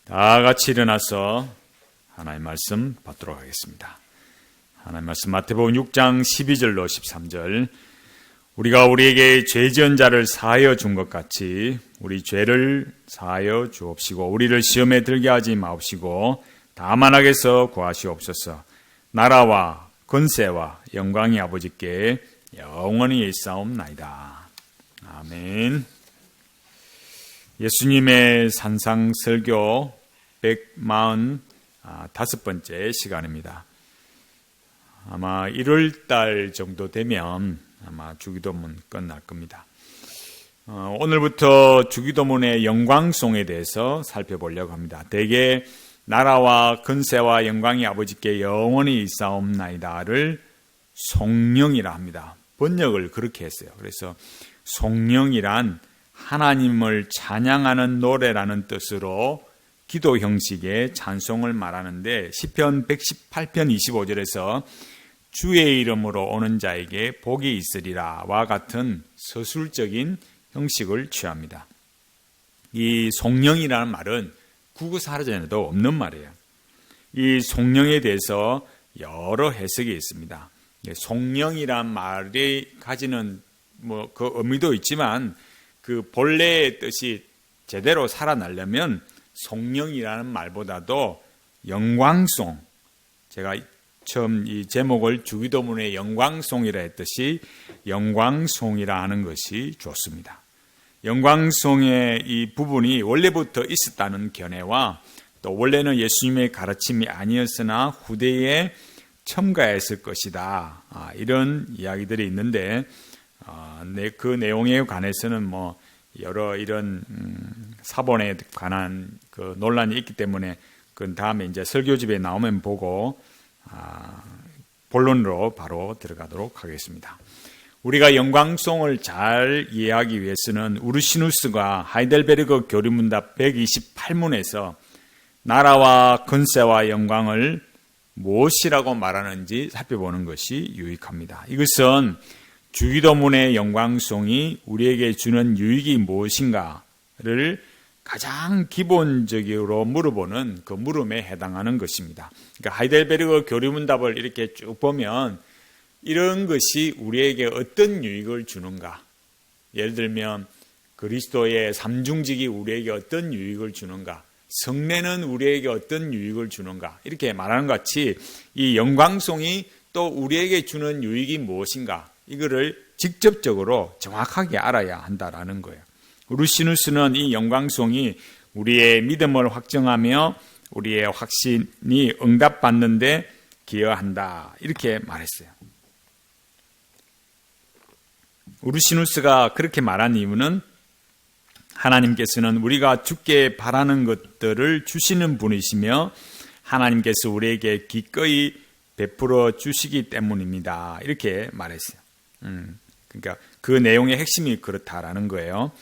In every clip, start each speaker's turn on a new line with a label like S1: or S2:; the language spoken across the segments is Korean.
S1: 다 같이 일어나서 하나님의 말씀 받도록 하겠습니다. 하나님의 말씀 마태복음 6장 12절로 13절. 우리가 우리에게 죄 지은 자를 사하여 준 것 같이 우리 죄를 사하여 주옵시고 우리를 시험에 들게 하지 마옵시고 다만 악에서 구하시옵소서. 나라와 권세와 영광이 아버지께 영원히 있사옵나이다. 아멘. 예수님의 산상설교 145번째 시간입니다. 아마 1월달 정도 되면 아마 주기도문 끝날 겁니다. 오늘부터 주기도문의 영광송에 대해서 살펴보려고 합니다. 대개 나라와 권세와 영광이 아버지께 영원히 있사옵나이다를 송영이라 합니다. 번역을 그렇게 했어요. 그래서 송영이란 하나님을 찬양하는 노래라는 뜻으로 기도 형식의 찬송을 말하는데 시편 118편 25절에서 주의 이름으로 오는 자에게 복이 있으리라와 같은 서술적인 형식을 취합니다. 이 송영이라는 말은 국어사전에도 없는 말이에요. 이 송영에 대해서 여러 해석이 있습니다. 송영이란 말이 가지는 그 의미도 있지만 그 본래의 뜻이 제대로 살아나려면 송영이라는 말보다도 영광송, 제가 처음 이 제목을 주기도문의 영광송이라 했듯이 영광송이라 하는 것이 좋습니다. 영광송의 이 부분이 원래부터 있었다는 견해와 또 원래는 예수님의 가르침이 아니었으나 후대에 첨가했을 것이다, 이런 이야기들이 있는데 그 내용에 관해서는 여러 이런 사본에 관한 그 논란이 있기 때문에 그 다음에 이제 설교집에 나오면 보고 본론으로 바로 들어가도록 하겠습니다. 우리가 영광송을 잘 이해하기 위해서는 우르시누스가 하이델베르그 교리문답 128문에서 나라와 권세와 영광을 무엇이라고 말하는지 살펴보는 것이 유익합니다. 이것은 주기도문의 영광송이 우리에게 주는 유익이 무엇인가를 가장 기본적으로 물어보는 그 물음에 해당하는 것입니다. 그러니까 하이델베르그 교리문답을 이렇게 쭉 보면 이런 것이 우리에게 어떤 유익을 주는가? 예를 들면 그리스도의 삼중직이 우리에게 어떤 유익을 주는가? 성례는 우리에게 어떤 유익을 주는가? 이렇게 말하는 것 같이 이 영광송이 또 우리에게 주는 유익이 무엇인가? 이거를 직접적으로 정확하게 알아야 한다라는 거예요. 루시누스는 이 영광송이 우리의 믿음을 확정하며 우리의 확신이 응답받는 데 기여한다, 이렇게 말했어요. 루시누스가 그렇게 말한 이유는 하나님께서는 우리가 주께 바라는 것들을 주시는 분이시며 하나님께서 우리에게 기꺼이 베풀어 주시기 때문입니다, 이렇게 말했어요. 그러니까 그 내용의 핵심이 그렇다라는 거예요.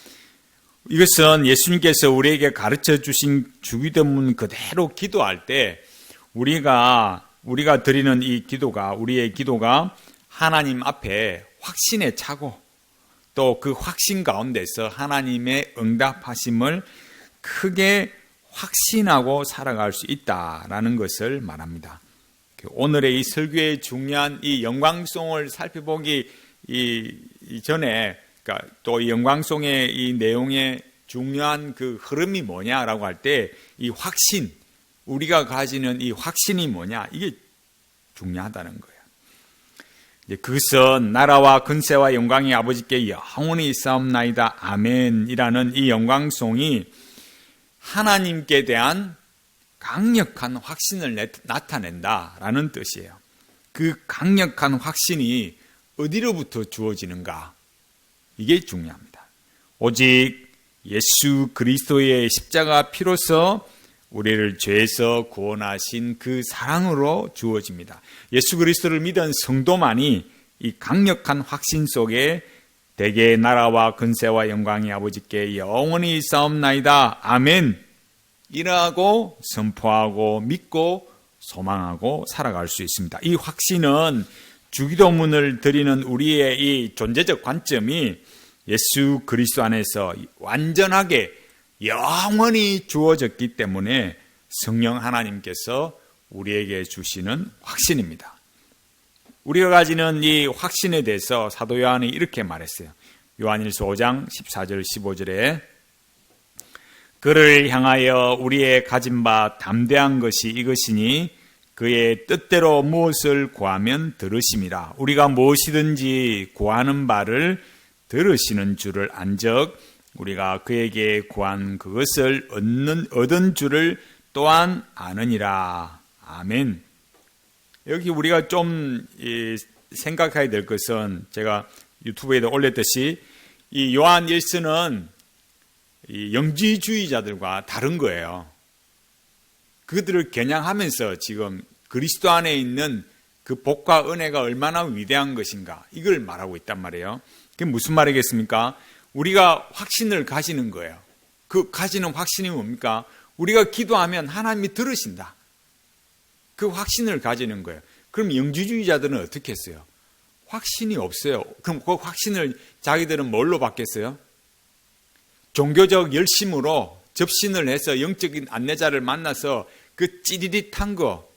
S1: 이것은 예수님께서 우리에게 가르쳐 주신 주기도문 그대로 기도할 때 우리가 드리는 이 기도가, 우리의 기도가 하나님 앞에 확신에 차고 또 그 확신 가운데서 하나님의 응답하심을 크게 확신하고 살아갈 수 있다라는 것을 말합니다. 오늘의 이 설교의 중요한 이 영광송을 살펴보기 이전에, 그러니까 또 이 영광송의 이 내용의 중요한 그 흐름이 뭐냐라고 할 때 이 확신, 우리가 가지는 이 확신이 뭐냐, 이게 중요하다는 거예요. 그것은 나라와 권세와 영광이 아버지께 영원히 있사옵나이다, 아멘이라는 이 영광송이 하나님께 대한 강력한 확신을 나타낸다라는 뜻이에요. 그 강력한 확신이 어디로부터 주어지는가? 이게 중요합니다. 오직 예수 그리스도의 십자가 피로서 우리를 죄에서 구원하신 그 사랑으로 주어집니다. 예수 그리스도를 믿은 성도만이 이 강력한 확신 속에 대개 나라와 권세와 영광이 아버지께 영원히 있사옵나이다, 아멘 이라고 선포하고 믿고 소망하고 살아갈 수 있습니다. 이 확신은 주기도문을 드리는 우리의 이 존재적 관점이 예수 그리스도 안에서 완전하게 영원히 주어졌기 때문에 성령 하나님께서 우리에게 주시는 확신입니다. 우리가 가지는 이 확신에 대해서 사도 요한이 이렇게 말했어요. 요한일서 5장 14절 15절에 그를 향하여 우리의 가진 바 담대한 것이 이것이니 그의 뜻대로 무엇을 구하면 들으심이라. 우리가 무엇이든지 구하는 바를 들으시는 줄을 안즉 우리가 그에게 구한 그것을 얻은 줄을 또한 아느니라. 아멘. 여기 우리가 좀 생각해야 될 것은 제가 유튜브에도 올렸듯이 이 요한 1서는 영지주의자들과 다른 거예요. 그들을 겨냥하면서 지금 그리스도 안에 있는 그 복과 은혜가 얼마나 위대한 것인가 이걸 말하고 있단 말이에요. 그게 무슨 말이겠습니까? 우리가 확신을 가지는 거예요. 그 가지는 확신이 뭡니까? 우리가 기도하면 하나님이 들으신다. 그 확신을 가지는 거예요. 그럼 영지주의자들은 어떻게 했어요? 확신이 없어요. 그럼 그 확신을 자기들은 뭘로 받겠어요? 종교적 열심으로 접신을 해서 영적인 안내자를 만나서 그 찌릿한 거,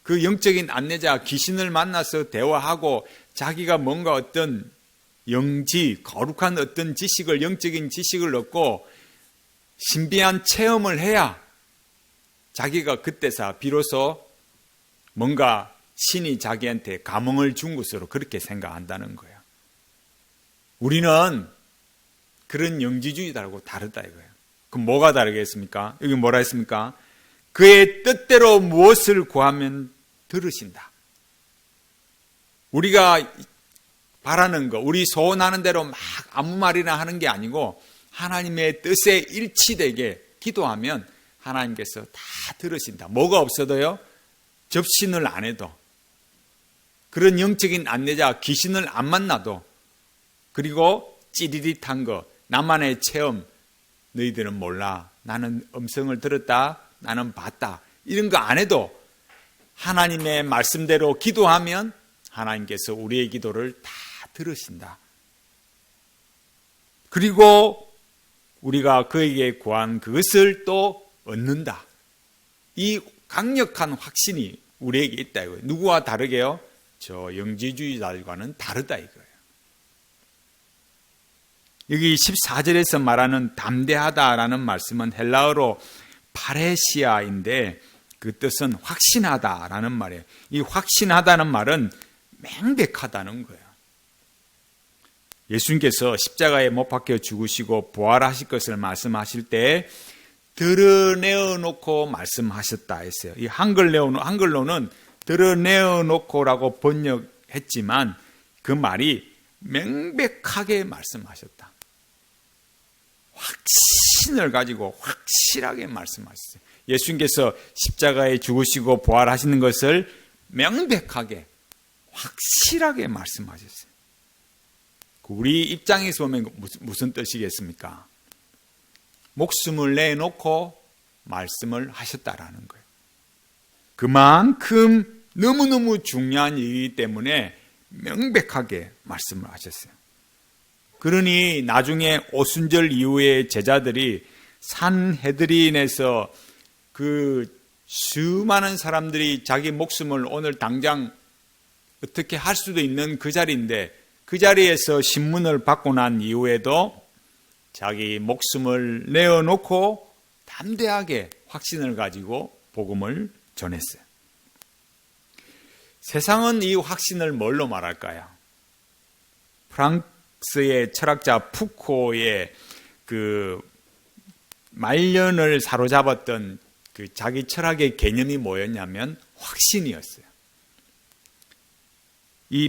S1: 그 영적인 안내자 귀신을 만나서 대화하고 자기가 뭔가 어떤 영지, 거룩한 어떤 지식을, 영적인 지식을 얻고 신비한 체험을 해야 자기가 그때서 비로소 뭔가 신이 자기한테 감흥을 준 것으로 그렇게 생각한다는 거예요. 우리는 그런 영지주의자하고 다르다 이거예요. 그럼 뭐가 다르겠습니까? 여기 뭐라 했습니까? 그의 뜻대로 무엇을 구하면 들으신다. 우리가 바라는 거, 우리 소원하는 대로 막 아무 말이나 하는 게 아니고 하나님의 뜻에 일치되게 기도하면 하나님께서 다 들으신다. 뭐가 없어도요? 접신을 안 해도, 그런 영적인 안내자 귀신을 안 만나도, 그리고 찌릿한 거, 나만의 체험, 너희들은 몰라. 나는 음성을 들었다. 나는 봤다. 이런 거 안 해도 하나님의 말씀대로 기도하면 하나님께서 우리의 기도를 다 들으신다. 그리고 우리가 그에게 구한 그것을 또 얻는다. 이 강력한 확신이 우리에게 있다 이거예요. 누구와 다르게요? 저 영지주의자들과는 다르다 이거예요. 여기 14절에서 말하는 담대하다라는 말씀은 헬라어로 파레시아인데 그 뜻은 확신하다라는 말이에요. 이 확신하다는 말은 명백하다는 거예요. 예수님께서 십자가에 못 박혀 죽으시고 부활하실 것을 말씀하실 때 드러내어 놓고 말씀하셨다 했어요. 이 한글로는 드러내어 놓고라고 번역했지만 그 말이 명백하게 말씀하셨다. 확신을 가지고 확실하게 말씀하셨어요. 예수님께서 십자가에 죽으시고 부활하시는 것을 명백하게 확실하게 말씀하셨어요. 우리 입장에서 보면 무슨 뜻이겠습니까? 목숨을 내놓고 말씀을 하셨다라는 거예요. 그만큼 너무너무 중요한 일이기 때문에 명백하게 말씀을 하셨어요. 그러니 나중에 오순절 이후에 제자들이 산헤드린에서 그 수많은 사람들이 자기 목숨을 오늘 당장 어떻게 할 수도 있는 그 자리인데 그 자리에서 신문을 받고 난 이후에도 자기 목숨을 내어놓고 담대하게 확신을 가지고 복음을 전했어요. 세상은 이 확신을 뭘로 말할까요? 프랑스의 철학자 푸코의 그 말년을 사로잡았던 그 자기 철학의 개념이 뭐였냐면 확신이었어요. 이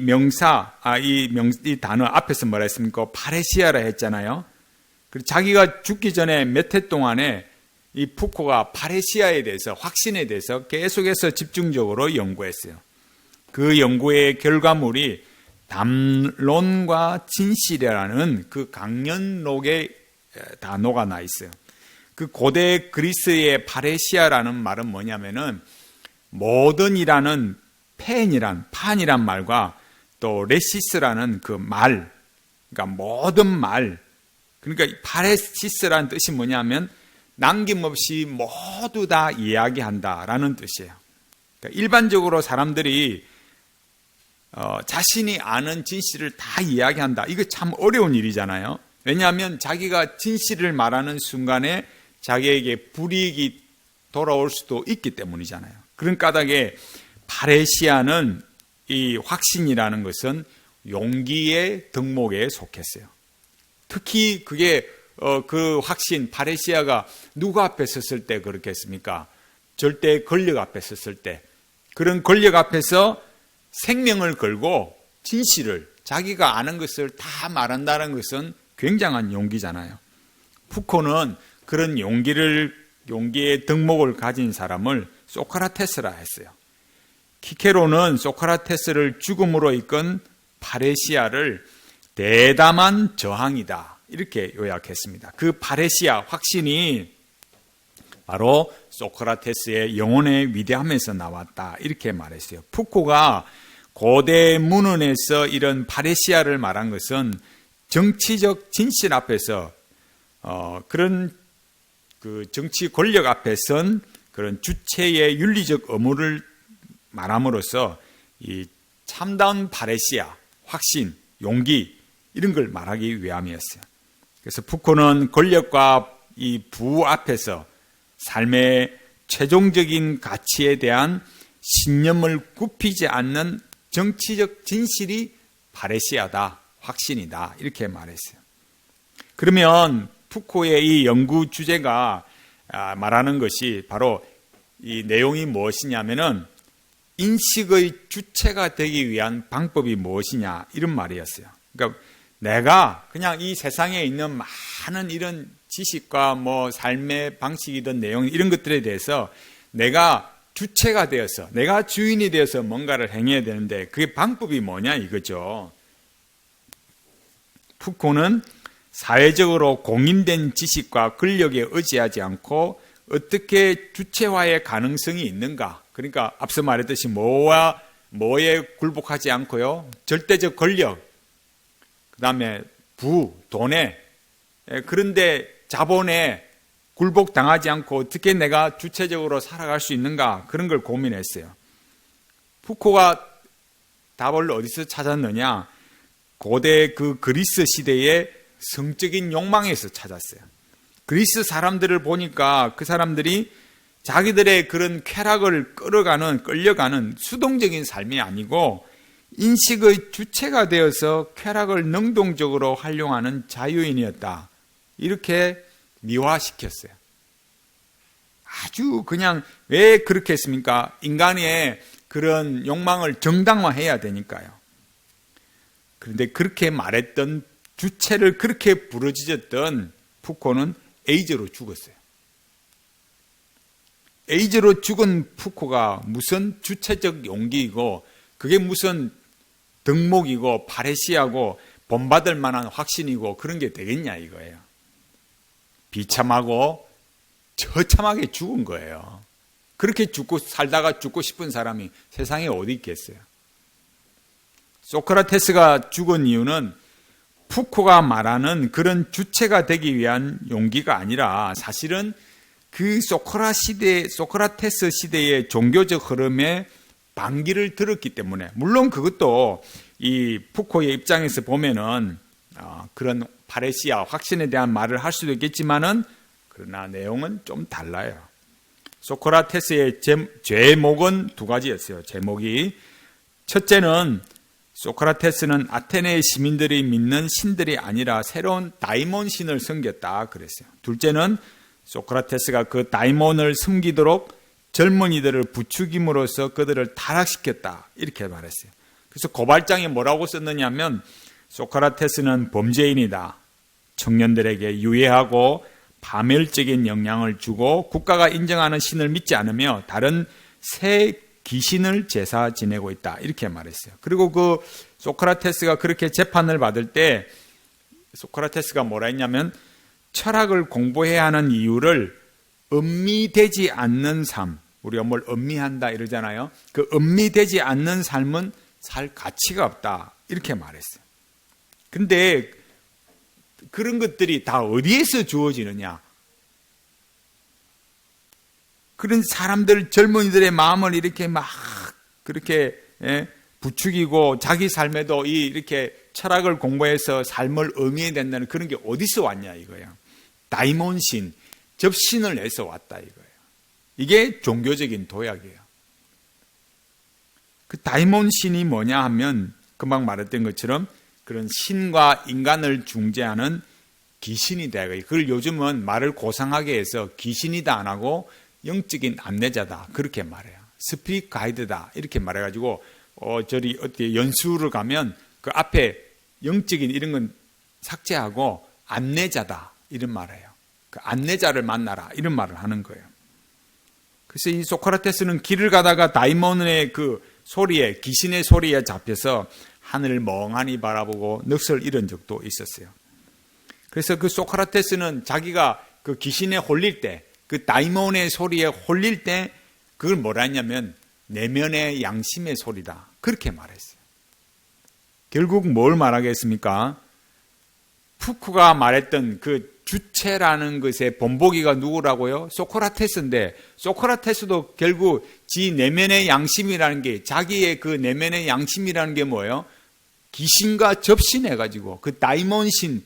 S1: 단어 앞에서 뭐라 했습니까? 파레시아라 했잖아요. 그리고 자기가 죽기 전에 몇 해 동안에 이 푸코가 파레시아에 대해서, 확신에 대해서 계속해서 집중적으로 연구했어요. 그 연구의 결과물이 담론과 진실이라는 그 강연록의 단어가 나 있어요. 그 고대 그리스의 파레시아라는 말은 뭐냐면은 모던이라는 판이란 말과 또 레시스라는 그 말, 그러니까 모든 말, 그러니까 파레시스라는 뜻이 뭐냐면 남김없이 모두 다 이야기한다라는 뜻이에요. 그러니까 일반적으로 사람들이 자신이 아는 진실을 다 이야기한다. 이거 참 어려운 일이잖아요. 왜냐하면 자기가 진실을 말하는 순간에 자기에게 불이익이 돌아올 수도 있기 때문이잖아요. 그런 까닭에 파레시아는 이 확신이라는 것은 용기의 덕목에 속했어요. 특히 그게 그 확신 파레시아가 누구 앞에 섰을 때 그렇게 했습니까? 절대 권력 앞에 섰을 때, 그런 권력 앞에서 생명을 걸고 진실을, 자기가 아는 것을 다 말한다는 것은 굉장한 용기잖아요. 푸코는 그런 용기의 덕목을 가진 사람을 소크라테스라 했어요. 키케로는 소크라테스를 죽음으로 이끈 파레시아를 대담한 저항이다, 이렇게 요약했습니다. 그 파레시아 확신이 바로 소크라테스의 영혼의 위대함에서 나왔다, 이렇게 말했어요. 푸코가 고대 문헌에서 이런 파레시아를 말한 것은 정치적 진실 앞에서 그런 그 정치 권력 앞에 선 그런 주체의 윤리적 의무를 말함으로써 이 참다운 파레시아, 확신, 용기, 이런 걸 말하기 위함이었어요. 그래서 푸코는 권력과 이 부 앞에서 삶의 최종적인 가치에 대한 신념을 굽히지 않는 정치적 진실이 파레시아다, 확신이다, 이렇게 말했어요. 그러면 푸코의 이 연구 주제가 말하는 것이 바로 이 내용이 무엇이냐면은 인식의 주체가 되기 위한 방법이 무엇이냐, 이런 말이었어요. 그러니까 내가 그냥 이 세상에 있는 많은 이런 지식과 뭐 삶의 방식이든 내용, 이런 것들에 대해서 내가 주체가 되어서, 내가 주인이 되어서 뭔가를 행해야 되는데 그게 방법이 뭐냐, 이거죠. 푸코는 사회적으로 공인된 지식과 권력에 의지하지 않고 어떻게 주체화의 가능성이 있는가, 그러니까 앞서 말했듯이 뭐에 굴복하지 않고요, 절대적 권력, 그 다음에 돈에, 그런데 자본에 굴복당하지 않고 어떻게 내가 주체적으로 살아갈 수 있는가, 그런 걸 고민했어요. 푸코가 답을 어디서 찾았느냐, 고대 그 그리스 시대의 성적인 욕망에서 찾았어요. 그리스 사람들을 보니까 그 사람들이 자기들의 그런 쾌락을 끌려가는 수동적인 삶이 아니고 인식의 주체가 되어서 쾌락을 능동적으로 활용하는 자유인이었다, 이렇게 미화시켰어요. 아주 그냥 왜 그렇게 했습니까? 인간의 그런 욕망을 정당화해야 되니까요. 그런데 그렇게 말했던, 주체를 그렇게 부르짖었던 푸코는 에이즈로 죽었어요. 에이즈로 죽은 푸코가 무슨 주체적 용기이고 그게 무슨 덕목이고 파레시아고 본받을 만한 확신이고 그런 게 되겠냐, 이거예요. 비참하고 처참하게 죽은 거예요. 그렇게 살다가 죽고 싶은 사람이 세상에 어디 있겠어요. 소크라테스가 죽은 이유는 푸코가 말하는 그런 주체가 되기 위한 용기가 아니라 사실은 그 소크라테스 시대의 종교적 흐름에 반기를 들었기 때문에, 물론 그것도 이 푸코의 입장에서 보면은 그런 파레시아 확신에 대한 말을 할 수도 있겠지만은, 그러나 내용은 좀 달라요. 소크라테스의 제목은 두 가지였어요. 제목이, 첫째는 소크라테스는 아테네 시민들이 믿는 신들이 아니라 새로운 다이몬 신을 섬겼다, 그랬어요. 둘째는 소크라테스가 그 다이몬을 섬기도록 젊은이들을 부추김으로써 그들을 타락시켰다, 이렇게 말했어요. 그래서 고발장에 뭐라고 썼느냐면, 소크라테스는 범죄인이다, 청년들에게 유해하고 파멸적인 영향을 주고 국가가 인정하는 신을 믿지 않으며 다른 새 귀신을 제사 지내고 있다, 이렇게 말했어요. 그리고 그 소크라테스가 그렇게 재판을 받을 때 소크라테스가 뭐라 했냐면, 철학을 공부해야 하는 이유를 음미되지 않는 삶, 우리가 뭘 음미한다 이러잖아요. 그 음미되지 않는 삶은 살 가치가 없다, 이렇게 말했어요. 근데 그런 것들이 다 어디에서 주어지느냐? 그런 사람들, 젊은이들의 마음을 이렇게 막 그렇게 부추기고 자기 삶에도 이렇게 철학을 공부해서 삶을 의미해야 된다는 그런 게 어디서 왔냐 이거야. 다이몬신, 접신을 해서 왔다 이거예요. 이게 종교적인 도약이에요. 그 다이몬신이 뭐냐 하면 금방 말했던 것처럼 그런 신과 인간을 중재하는 귀신이다. 그걸 요즘은 말을 고상하게 해서 귀신이다 안 하고 영적인 안내자다 그렇게 말해요. 스피릿 가이드다 이렇게 말해가지고 저리 어디 연수를 가면 그 앞에 영적인 이런 건 삭제하고 안내자다 이런 말해요. 그 안내자를 만나라 이런 말을 하는 거예요. 그래서 이 소크라테스는 길을 가다가 다이몬의 그 소리에, 귀신의 소리에 잡혀서 하늘을 멍하니 바라보고 넋을 잃은 적도 있었어요. 그래서 그 소크라테스는 자기가 그 귀신에 홀릴 때, 그 다이몬의 소리에 홀릴 때 그걸 뭐라 했냐면 내면의 양심의 소리다 그렇게 말했어요. 결국 뭘 말하겠습니까? 푸크가 말했던 그 주체라는 것의 본보기가 누구라고요? 소크라테스인데 소크라테스도 결국 지 내면의 양심이라는 게, 자기의 그 내면의 양심이라는 게 뭐예요? 귀신과 접신해가지고 그 다이몬신,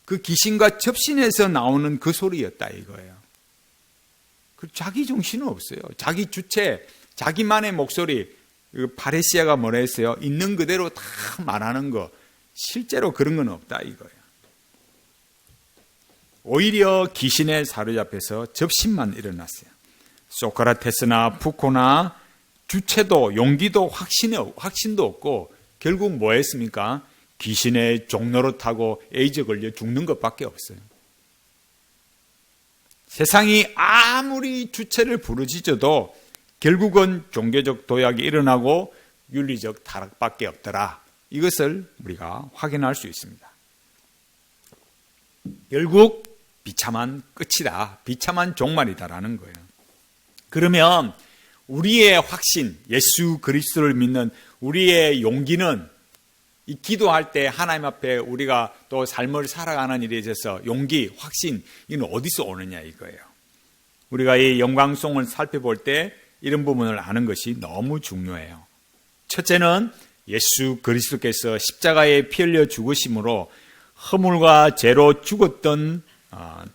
S1: 그 귀신과 접신해서 나오는 그 소리였다 이거예요. 자기 정신은 없어요. 자기 주체, 자기만의 목소리. 파레시아가 뭐라 했어요? 있는 그대로 다 말하는 거. 실제로 그런 건 없다 이거예요. 오히려 귀신에 사로잡혀서 접신만 일어났어요. 소크라테스나 푸코나 주체도 용기도 확신도 없고 결국 뭐 했습니까? 귀신의 종로로 타고 에이즈 걸려 죽는 것밖에 없어요. 세상이 아무리 주체를 부르짖어도 결국은 종교적 도약이 일어나고 윤리적 타락밖에 없더라. 이것을 우리가 확인할 수 있습니다. 결국 비참한 끝이다. 비참한 종말이다라는 거예요. 그러면 우리의 확신, 예수 그리스도를 믿는 우리의 용기는 이 기도할 때 하나님 앞에 우리가 또 삶을 살아가는 일에 있어서 용기, 확신, 이건 어디서 오느냐 이거예요. 우리가 이 영광송을 살펴볼 때 이런 부분을 아는 것이 너무 중요해요. 첫째는 예수 그리스도께서 십자가에 피 흘려 죽으심으로 허물과 죄로 죽었던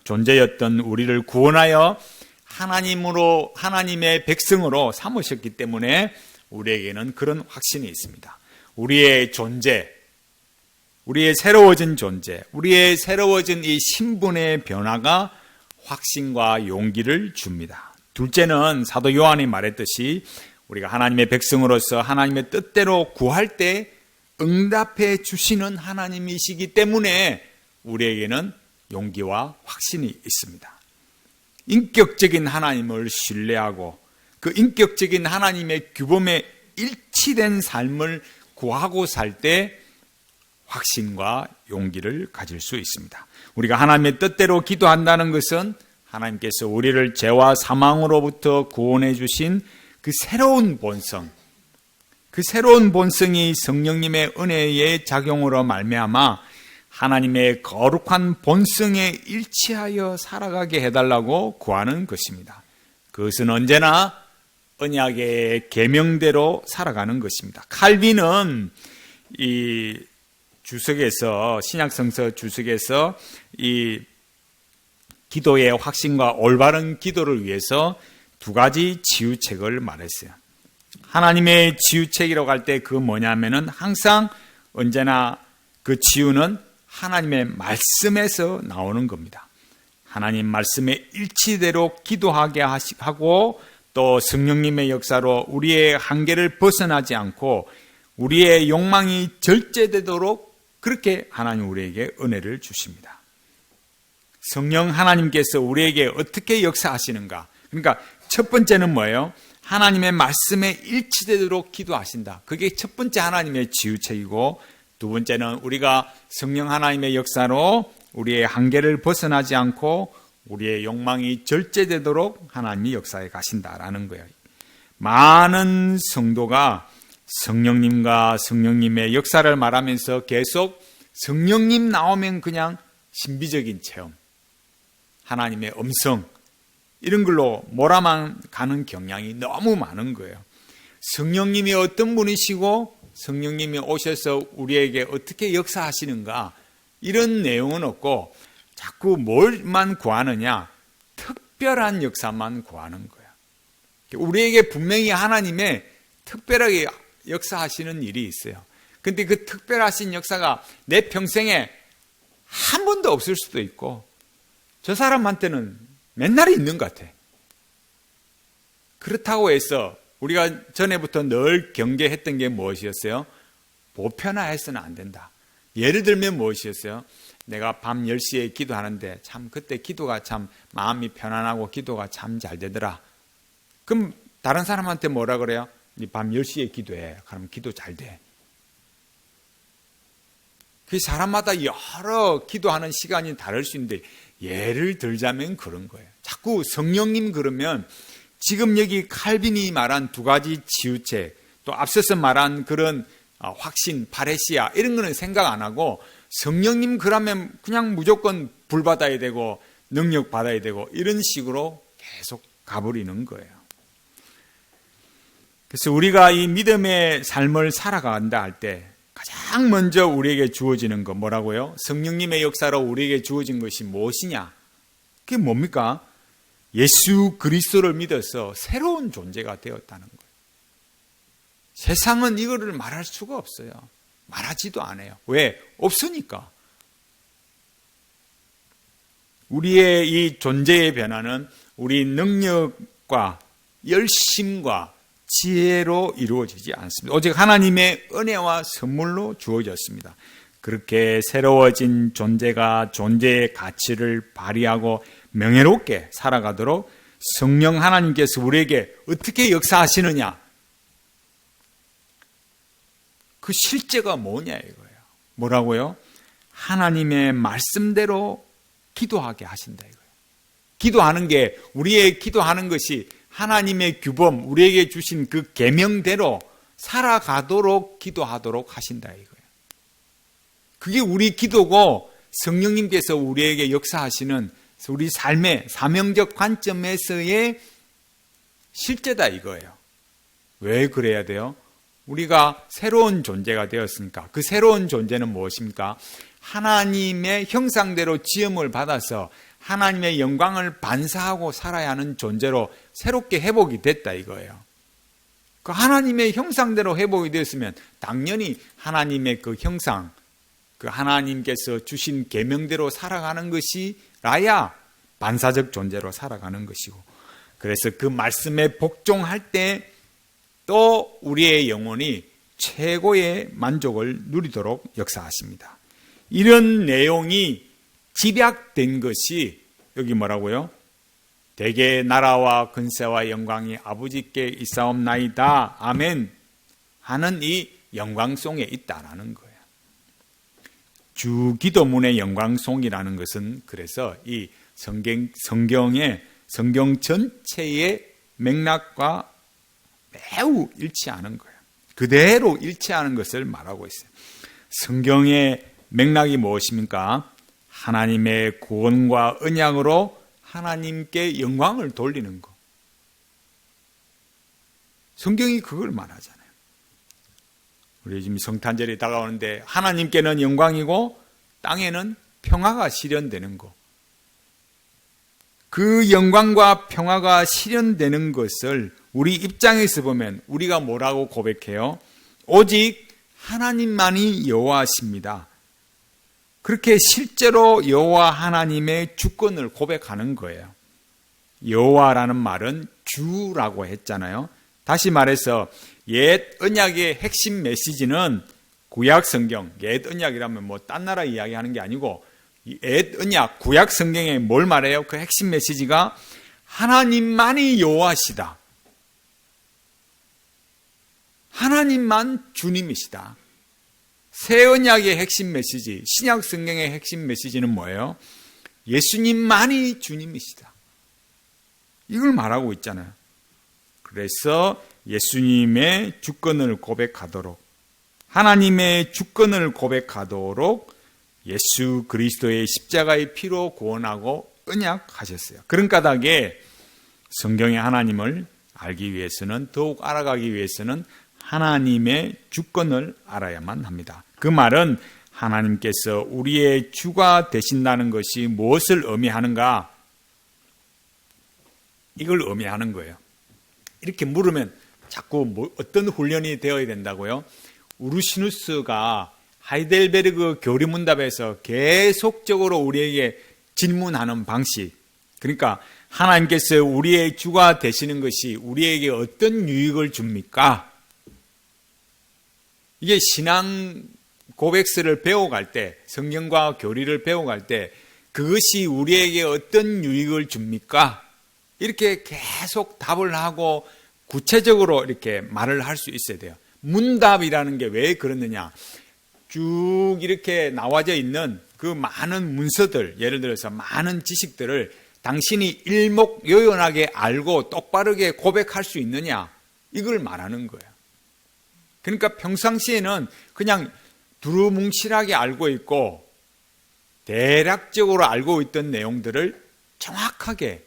S1: 존재였던 우리를 구원하여 하나님으로, 하나님의 백성으로 삼으셨기 때문에 우리에게는 그런 확신이 있습니다. 우리의 존재, 우리의 새로워진 존재, 우리의 새로워진 이 신분의 변화가 확신과 용기를 줍니다. 둘째는 사도 요한이 말했듯이 우리가 하나님의 백성으로서 하나님의 뜻대로 구할 때 응답해 주시는 하나님이시기 때문에 우리에게는 용기와 확신이 있습니다. 인격적인 하나님을 신뢰하고 그 인격적인 하나님의 규범에 일치된 삶을 구하고 살 때 확신과 용기를 가질 수 있습니다. 우리가 하나님의 뜻대로 기도한다는 것은 하나님께서 우리를 죄와 사망으로부터 구원해 주신 그 새로운 본성, 그 새로운 본성이 성령님의 은혜의 작용으로 말미암아 하나님의 거룩한 본성에 일치하여 살아가게 해달라고 구하는 것입니다. 그것은 언제나 언약의 계명대로 살아가는 것입니다. 칼빈은 이 주석에서, 신약성서 주석에서 이 기도의 확신과 올바른 기도를 위해서 두 가지 치유책을 말했어요. 하나님의 치유책이라고 할 때 그 뭐냐면은 항상 언제나 그 치유는 하나님의 말씀에서 나오는 겁니다. 하나님 말씀의 일치대로 기도하게 하고 또 성령님의 역사로 우리의 한계를 벗어나지 않고 우리의 욕망이 절제되도록 그렇게 하나님 우리에게 은혜를 주십니다. 성령 하나님께서 우리에게 어떻게 역사하시는가? 그러니까 첫 번째는 뭐예요? 하나님의 말씀에 일치되도록 기도하신다. 그게 첫 번째 하나님의 치유책이고 두 번째는 우리가 성령 하나님의 역사로 우리의 한계를 벗어나지 않고 우리의 욕망이 절제되도록 하나님이 역사에 가신다라는 거예요. 많은 성도가 성령님과 성령님의 역사를 말하면서 계속 성령님 나오면 그냥 신비적인 체험, 하나님의 음성, 이런 걸로 몰아만 가는 경향이 너무 많은 거예요. 성령님이 어떤 분이시고 성령님이 오셔서 우리에게 어떻게 역사하시는가, 이런 내용은 없고 자꾸 뭘만 구하느냐, 특별한 역사만 구하는 거야. 우리에게 분명히 하나님의 특별하게 역사하시는 일이 있어요. 근데 그 특별하신 역사가 내 평생에 한 번도 없을 수도 있고, 저 사람한테는 맨날 있는 것 같아. 그렇다고 해서 우리가 전에부터 늘 경계했던 게 무엇이었어요? 보편화해서는 안 된다. 예를 들면 무엇이었어요? 내가 밤 10시에 기도하는데 참 그때 기도가 참 마음이 편안하고 기도가 참 잘 되더라. 그럼 다른 사람한테 뭐라 그래요? 밤 10시에 기도해. 그럼 기도 잘 돼. 그 사람마다 여러 기도하는 시간이 다를 수 있는데, 예를 들자면 그런 거예요. 자꾸 성령님 그러면 지금 여기 칼빈이 말한 두 가지 치유책, 또 앞서서 말한 그런 확신, 파레시아, 이런 거는 생각 안 하고, 성령님 그러면 그냥 무조건 불 받아야 되고 능력 받아야 되고 이런 식으로 계속 가버리는 거예요. 그래서 우리가 이 믿음의 삶을 살아간다 할 때 가장 먼저 우리에게 주어지는 거 뭐라고요? 성령님의 역사로 우리에게 주어진 것이 무엇이냐? 그게 뭡니까? 예수 그리스도를 믿어서 새로운 존재가 되었다는 거예요. 세상은 이거를 말할 수가 없어요. 말하지도 않아요. 왜? 없으니까. 우리의 이 존재의 변화는 우리 능력과 열심과 지혜로 이루어지지 않습니다. 오직 하나님의 은혜와 선물로 주어졌습니다. 그렇게 새로워진 존재가 존재의 가치를 발휘하고 명예롭게 살아가도록 성령 하나님께서 우리에게 어떻게 역사하시느냐, 그 실제가 뭐냐 이거예요. 뭐라고요? 하나님의 말씀대로 기도하게 하신다 이거예요. 기도하는 게, 우리의 기도하는 것이 하나님의 규범, 우리에게 주신 그 계명대로 살아가도록 기도하도록 하신다 이거예요. 그게 우리 기도고, 성령님께서 우리에게 역사하시는 우리 삶의 사명적 관점에서의 실제다 이거예요. 왜 그래야 돼요? 우리가 새로운 존재가 되었으니까. 그 새로운 존재는 무엇입니까? 하나님의 형상대로 지음을 받아서 하나님의 영광을 반사하고 살아야 하는 존재로 새롭게 회복이 됐다 이거예요. 그 하나님의 형상대로 회복이 되었으면 당연히 하나님의 그 형상, 그 하나님께서 주신 계명대로 살아가는 것이 라야 반사적 존재로 살아가는 것이고, 그래서 그 말씀에 복종할 때 또 우리의 영혼이 최고의 만족을 누리도록 역사하십니다. 이런 내용이 집약된 것이 여기 뭐라고요? 대개 나라와 근세와 영광이 아버지께 있사옵나이다 아멘 하는 이 영광송에 있다라는 거예요. 주기도문의 영광송이라는 것은 그래서 이 성경 전체의 맥락과 매우 일치하는 거예요. 그대로 일치하는 것을 말하고 있어요. 성경의 맥락이 무엇입니까? 하나님의 구원과 언약으로 하나님께 영광을 돌리는 것. 성경이 그걸 말하잖아요. 우리 지금 성탄절이 다가오는데 하나님께는 영광이고 땅에는 평화가 실현되는 것. 그 영광과 평화가 실현되는 것을 우리 입장에서 보면 우리가 뭐라고 고백해요? 오직 하나님만이 여호와십니다. 그렇게 실제로 여호와 하나님의 주권을 고백하는 거예요. 여호와라는 말은 주라고 했잖아요. 다시 말해서 옛 언약의 핵심 메시지는 구약 성경, 옛 언약이라면 뭐 딴 나라 이야기하는 게 아니고 옛 언약, 구약 성경에 뭘 말해요? 그 핵심 메시지가 하나님만이 여호와시다. 하나님만 주님이시다. 새 언약의 핵심 메시지, 신약 성경의 핵심 메시지는 뭐예요? 예수님만이 주님이시다. 이걸 말하고 있잖아요. 그래서 예수님의 주권을 고백하도록, 하나님의 주권을 고백하도록 예수 그리스도의 십자가의 피로 구원하고 언약하셨어요. 그런 까닭에 성경의 하나님을 알기 위해서는, 더욱 알아가기 위해서는 하나님의 주권을 알아야만 합니다. 그 말은 하나님께서 우리의 주가 되신다는 것이 무엇을 의미하는가? 이걸 의미하는 거예요. 이렇게 물으면 자꾸 어떤 훈련이 되어야 된다고요? 우르시누스가 하이델베르그 교리문답에서 계속적으로 우리에게 질문하는 방식, 그러니까 하나님께서 우리의 주가 되시는 것이 우리에게 어떤 유익을 줍니까? 이게 신앙 고백서를 배워갈 때, 성경과 교리를 배워갈 때 그것이 우리에게 어떤 유익을 줍니까? 이렇게 계속 답을 하고 구체적으로 이렇게 말을 할 수 있어야 돼요. 문답이라는 게 왜 그러느냐? 쭉 이렇게 나와져 있는 그 많은 문서들, 예를 들어서 많은 지식들을 당신이 일목요연하게 알고 똑바르게 고백할 수 있느냐? 이걸 말하는 거예요. 그러니까 평상시에는 그냥 두루뭉실하게 알고 있고 대략적으로 알고 있던 내용들을 정확하게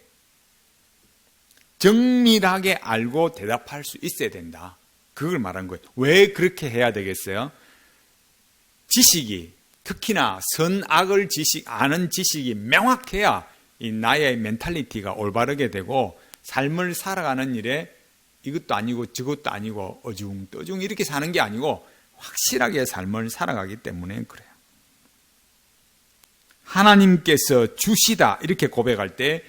S1: 정밀하게 알고 대답할 수 있어야 된다. 그걸 말한 거예요. 왜 그렇게 해야 되겠어요? 지식이, 특히나 선악을 아는 지식이 명확해야 이 나의 멘탈리티가 올바르게 되고 삶을 살아가는 일에 이것도 아니고 저것도 아니고 어중떠중 이렇게 사는 게 아니고 확실하게 삶을 살아가기 때문에 그래요. 하나님께서 주시다 이렇게 고백할 때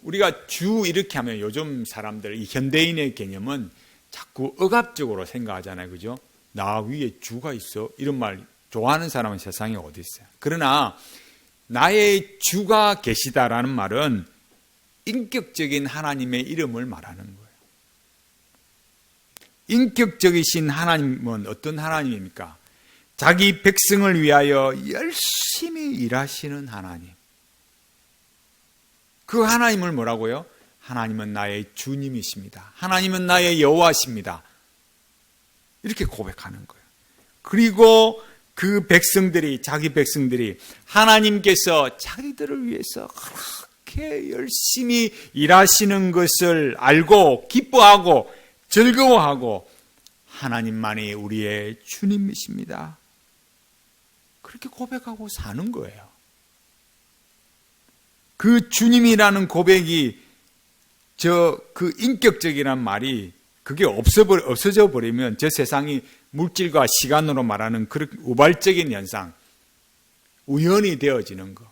S1: 우리가 주 이렇게 하면 요즘 사람들, 이 현대인의 개념은 자꾸 억압적으로 생각하잖아요. 그죠? 나 위에 주가 있어? 이런 말 좋아하는 사람은 세상에 어디 있어요. 그러나 나의 주가 계시다라는 말은 인격적인 하나님의 이름을 말하는 거예요. 인격적이신 하나님은 어떤 하나님입니까? 자기 백성을 위하여 열심히 일하시는 하나님. 그 하나님을 뭐라고요? 하나님은 나의 주님이십니다. 하나님은 나의 여호와십니다. 이렇게 고백하는 거예요. 그리고 그 백성들이, 자기 백성들이 하나님께서 자기들을 위해서 그렇게 열심히 일하시는 것을 알고 기뻐하고 즐거워하고 하나님만이 우리의 주님이십니다. 그렇게 고백하고 사는 거예요. 그 주님이라는 고백이 그 인격적이란 말이 그게 없어져 버리면 저 세상이 물질과 시간으로 말하는 그런 우발적인 현상, 우연이 되어지는 것,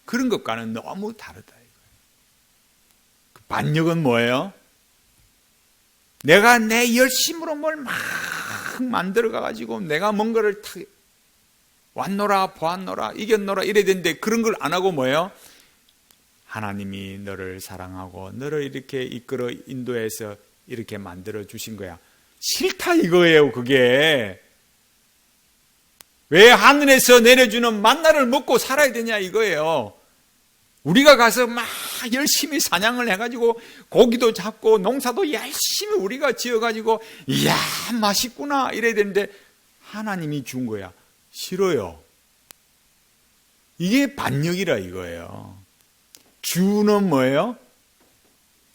S1: 그런 것과는 너무 다르다 이거예요. 그 반역은 뭐예요? 내가 내 열심으로 뭘 막 만들어가지고 내가 뭔가를 왔노라 보았노라 이겼노라 이래야 되는데 그런 걸 안 하고 뭐예요? 하나님이 너를 사랑하고 너를 이렇게 이끌어 인도해서 이렇게 만들어 주신 거야. 싫다 이거예요. 그게 왜 하늘에서 내려주는 만나를 먹고 살아야 되냐 이거예요. 우리가 가서 막 열심히 사냥을 해가지고 고기도 잡고 농사도 열심히 우리가 지어가지고 이야 맛있구나 이래야 되는데 하나님이 준 거야. 싫어요. 이게 반역이라 이거예요. 주는 뭐예요?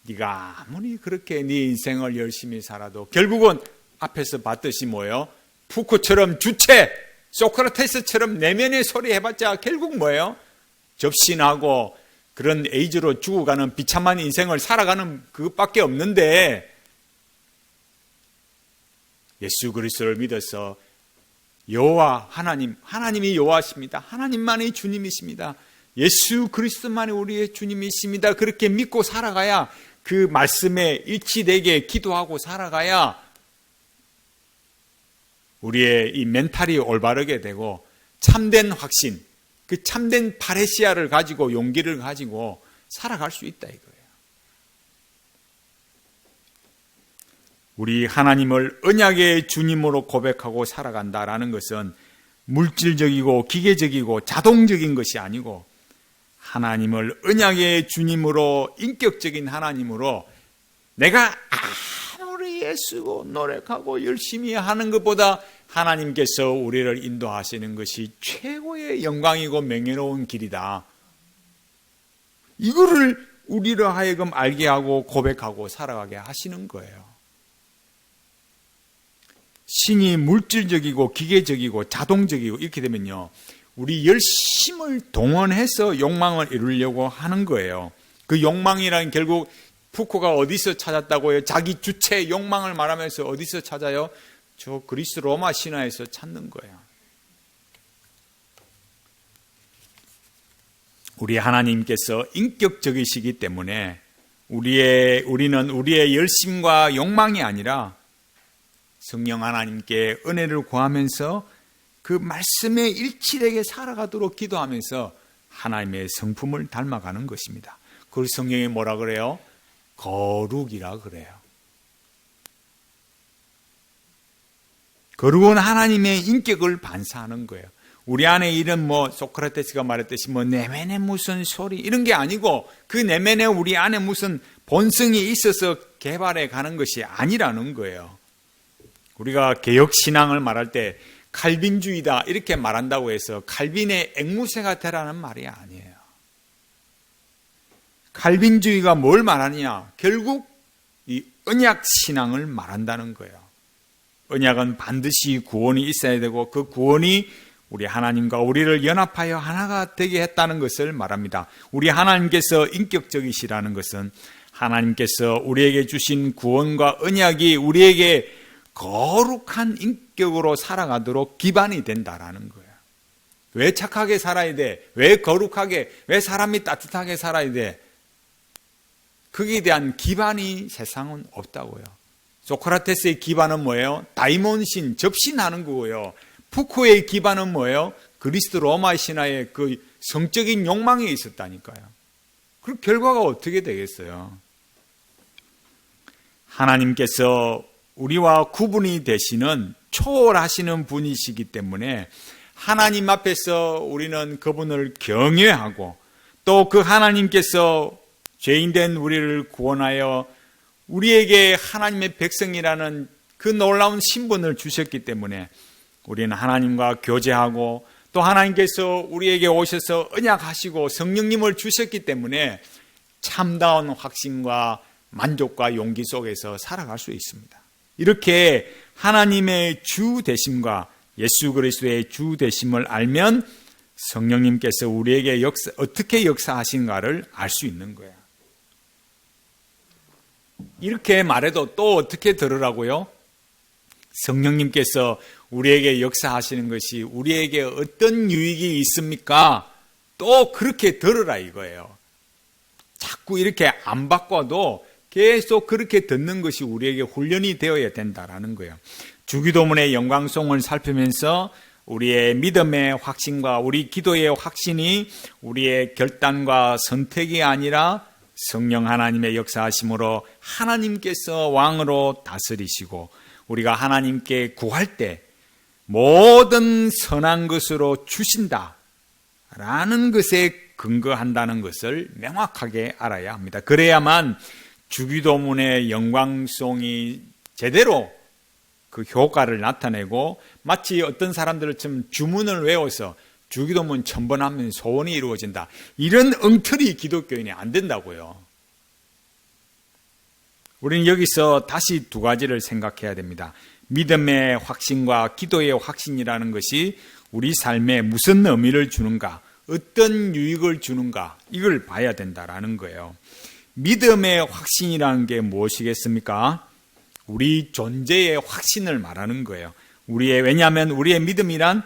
S1: 네가 아무리 그렇게 네 인생을 열심히 살아도 결국은 앞에서 봤듯이 뭐예요? 푸코처럼 주체, 소크라테스처럼 내면의 소리 해봤자 결국 뭐예요? 접신하고 그런 에이즈로 죽어가는 비참한 인생을 살아가는 그것밖에 없는데 예수 그리스도를 믿어서 여호와 하나님이 여호와십니다. 하나님만이 주님이십니다. 예수 그리스도만이 우리의 주님이십니다. 그렇게 믿고 살아가야 그 말씀에 일치되게 기도하고 살아가야 우리의 이 멘탈이 올바르게 되고 참된 확신, 그 참된 파레시아를 가지고 용기를 가지고 살아갈 수 있다 이거예요. 우리 하나님을 언약의 주님으로 고백하고 살아간다라는 것은 물질적이고 기계적이고 자동적인 것이 아니고 하나님을 언약의 주님으로 인격적인 하나님으로 내가 아무리 많이 애쓰고 노력하고 열심히 하는 것보다 하나님께서 우리를 인도하시는 것이 최고의 영광이고 명예로운 길이다. 이거를 우리로 하여금 알게 하고 고백하고 살아가게 하시는 거예요. 신이 물질적이고 기계적이고 자동적이고 이렇게 되면요, 우리 열심을 동원해서 욕망을 이루려고 하는 거예요. 그 욕망이란 결국 푸코가 어디서 찾았다고요? 자기 주체 욕망을 말하면서 어디서 찾아요? 저 그리스 로마 신화에서 찾는 거예요. 우리 하나님께서 인격적이시기 때문에 우리는 우리의 열심과 욕망이 아니라 성령 하나님께 은혜를 구하면서 그 말씀에 일치되게 살아가도록 기도하면서 하나님의 성품을 닮아가는 것입니다. 그걸 성경에 뭐라 그래요? 거룩이라 그래요. 거룩은 하나님의 인격을 반사하는 거예요. 우리 안에 이런 소크라테스가 말했듯이 내면에 무슨 소리 이런 게 아니고 그 내면에 우리 안에 무슨 본성이 있어서 개발해 가는 것이 아니라는 거예요. 우리가 개혁신앙을 말할 때 칼빈주의다 이렇게 말한다고 해서 칼빈의 앵무새가 되라는 말이 아니에요. 칼빈주의가 뭘 말하느냐? 결국 이 언약신앙을 말한다는 거예요. 언약은 반드시 구원이 있어야 되고 그 구원이 우리 하나님과 우리를 연합하여 하나가 되게 했다는 것을 말합니다. 우리 하나님께서 인격적이시라는 것은 하나님께서 우리에게 주신 구원과 언약이 우리에게 거룩한 인격으로 살아가도록 기반이 된다라는 거예요. 왜 착하게 살아야 돼? 왜 거룩하게? 왜 사람이 따뜻하게 살아야 돼? 거기에 대한 기반이 세상은 없다고요. 소크라테스의 기반은 뭐예요? 다이몬신, 접신하는 거고요. 푸코의 기반은 뭐예요? 그리스 로마 신화의 그 성적인 욕망이 있었다니까요. 그 결과가 어떻게 되겠어요? 하나님께서 우리와 구분이 되시는 초월하시는 분이시기 때문에 하나님 앞에서 우리는 그분을 경외하고 또 그 하나님께서 죄인된 우리를 구원하여 우리에게 하나님의 백성이라는 그 놀라운 신분을 주셨기 때문에 우리는 하나님과 교제하고 또 하나님께서 우리에게 오셔서 언약하시고 성령님을 주셨기 때문에 참다운 확신과 만족과 용기 속에서 살아갈 수 있습니다. 이렇게 하나님의 주 되심과 예수 그리스도의 주 되심을 알면 성령님께서 우리에게 어떻게 역사하신가를 알 수 있는 거예요. 이렇게 말해도 또 어떻게 들으라고요? 성령님께서 우리에게 역사하시는 것이 우리에게 어떤 유익이 있습니까? 또 그렇게 들으라 이거예요. 자꾸 이렇게 안 바꿔도 계속 그렇게 듣는 것이 우리에게 훈련이 되어야 된다라는 거예요. 주기도문의 영광송을 살피면서 우리의 믿음의 확신과 우리 기도의 확신이 우리의 결단과 선택이 아니라 성령 하나님의 역사하심으로 하나님께서 왕으로 다스리시고 우리가 하나님께 구할 때 모든 선한 것으로 주신다라는 것에 근거한다는 것을 명확하게 알아야 합니다. 그래야만 주기도문의 영광송이 제대로 그 효과를 나타내고 마치 어떤 사람들처럼 주문을 외워서 주기도문 1000번 하면 소원이 이루어진다. 이런 엉터리 기독교인이 안 된다고요. 우리는 여기서 다시 두 가지를 생각해야 됩니다. 믿음의 확신과 기도의 확신이라는 것이 우리 삶에 무슨 의미를 주는가, 어떤 유익을 주는가, 이걸 봐야 된다라는 거예요. 믿음의 확신이라는 게 무엇이겠습니까? 우리 존재의 확신을 말하는 거예요. 왜냐하면 우리의 믿음이란